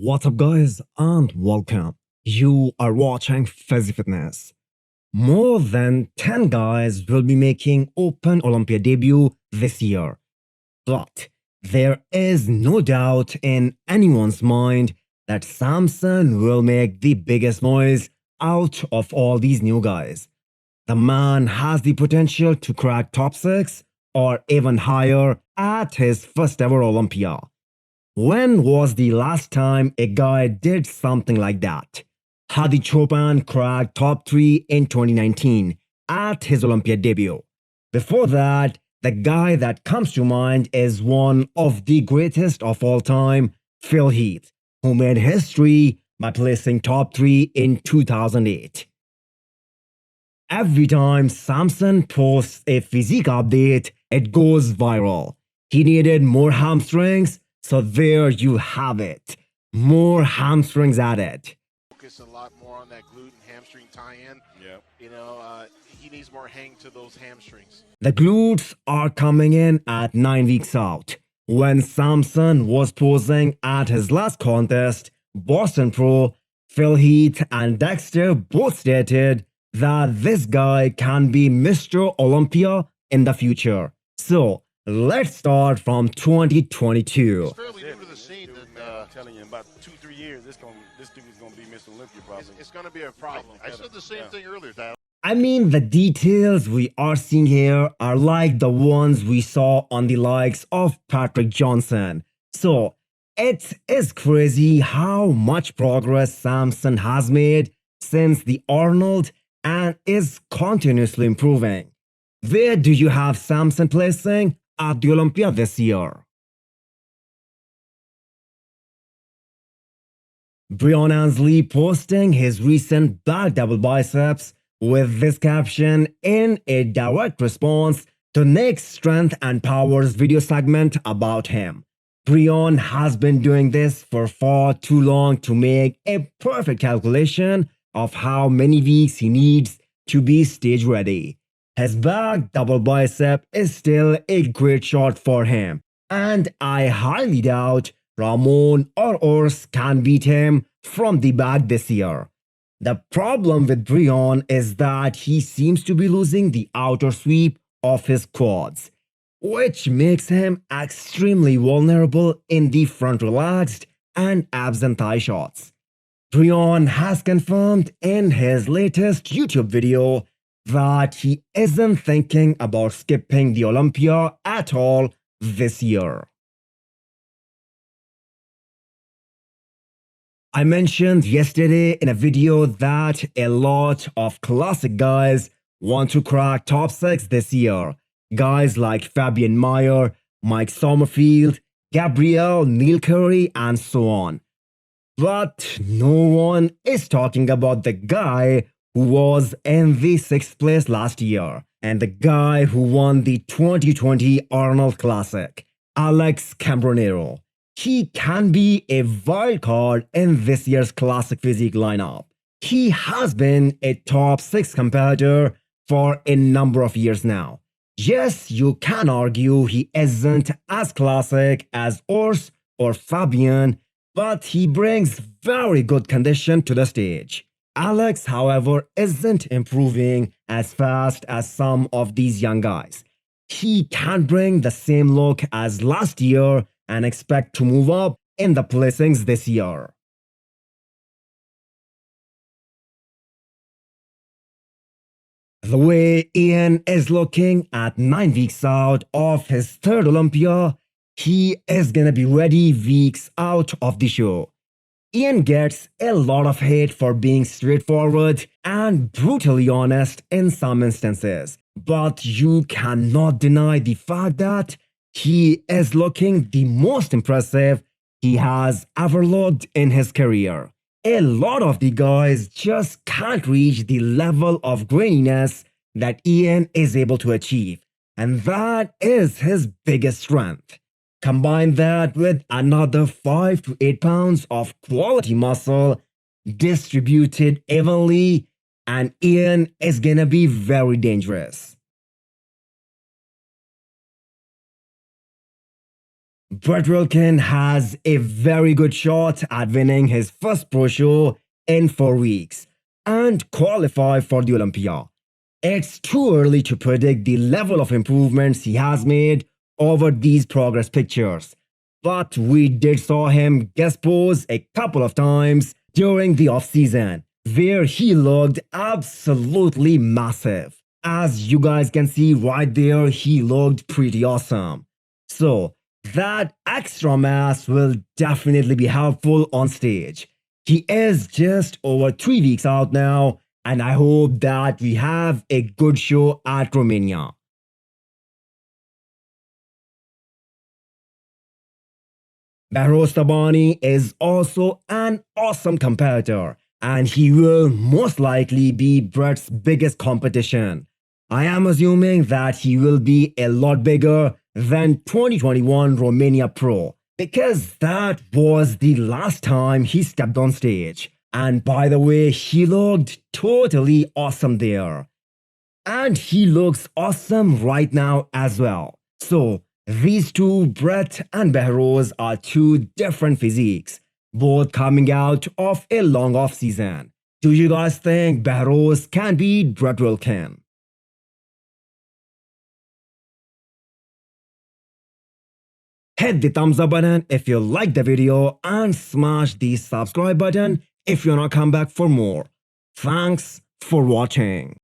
What's up guys and welcome. You are watching Fazi Fitness. More than 10 guys will be making Open Olympia debut this year. But there is no doubt in anyone's mind that Samson will make the biggest noise out of all these new guys. The man has the potential to crack top 6 or even higher at his first ever Olympia. When was the last time a guy did something like that? Hadi cracked top 3 in 2019 at his Olympia debut. Before that, the guy that comes to mind is one of the greatest of all time, Heath, who made history by placing top 3 in 2008. Every time Samson posts a physique update, it goes viral. He needed more hamstrings, so there you have it. More hamstrings added. Focus a lot more on that glute and hamstring tie-in. Yeah. You know, he needs more hang to those hamstrings. The glutes are coming in at 9 weeks out. When Samson was posing at his last contest, Boston Pro, Heath and Dexter both stated that this guy can be Mr. Olympia in the future. So, let's start from 2022. He's fairly new to the scene. I'm telling you, in about 2-3 years, this dude is going to be Mr. Olympia probably. It's going to be a problem. I said the same thing earlier, Tyler. I mean, the details we are seeing here are like the ones we saw on the likes of Patrick Johnson. So, it is crazy how much progress Samson has made since the Arnold and is continuously improving. Where do you have Samson placing at the Olympia this year? Breon posting his recent back double biceps with this caption in a direct response to Nick's Strength and Powers video segment about him. Breon has been doing this for far too long to make a perfect calculation of how many weeks he needs to be stage ready. His back double bicep is still a great shot for him, and I highly doubt Ramon or Urs can beat him from the back this year. The problem with Breon is that he seems to be losing the outer sweep of his quads, which makes him extremely vulnerable in the front relaxed and abs and thigh shots. Breon has confirmed in his latest YouTube video that he isn't thinking about skipping the Olympia at all this year. I mentioned yesterday in a video that a lot of classic guys want to crack top 6 this year. Guys like Fabian Mayr, Mike Sommerfield, Gabriel, Neil Curry, and so on. But no one is talking about the guy who was in the 6th place last year and the guy who won the 2020 Arnold Classic, Alex Cambronero. He can be a wild card in this year's Classic Physique lineup. He has been a top 6 competitor for a number of years now. Yes, you can argue he isn't as classic as Urs or Fabian, but he brings very good condition to the stage. Alex, however, isn't improving as fast as some of these young guys. He can bring the same look as last year and expect to move up in the placings this year. The way Iain is looking at 9 weeks out of his 3rd Olympia, he is gonna be ready weeks out of the show. Iain gets a lot of hate for being straightforward and brutally honest in some instances, but you cannot deny the fact that he is looking the most impressive he has ever looked in his career. A lot of the guys just can't reach the level of graininess that Iain is able to achieve, and that is his biggest strength. Combine that with another 5 to 8 pounds of quality muscle distributed evenly, and Iain is gonna be very dangerous. Brett Wilkin has a very good shot at winning his first pro show in 4 weeks and qualify for the Olympia. It's too early to predict the level of improvements he has made over these progress pictures, but we did saw him guest pose a couple of times during the off-season, where he looked absolutely massive. As you guys can see right there, he looked pretty awesome. So, that extra mass will definitely be helpful on stage. He is just over 3 weeks out now, and I hope that we have a good show at Romania. Behroz Tabani is also an awesome competitor, and he will most likely be Brett's biggest competition. I am assuming that he will be a lot bigger than 2021 Romania Pro, because that was the last time he stepped on stage. And by the way, he looked totally awesome there. And he looks awesome right now as well. So, these two, Bertt and Behroz, are two different physiques, both coming out of a long off season. Do you guys think Behroz can beat Brett Wilkin? Hit the thumbs up button if you liked the video and smash the subscribe button if you wanna come back for more. Thanks for watching.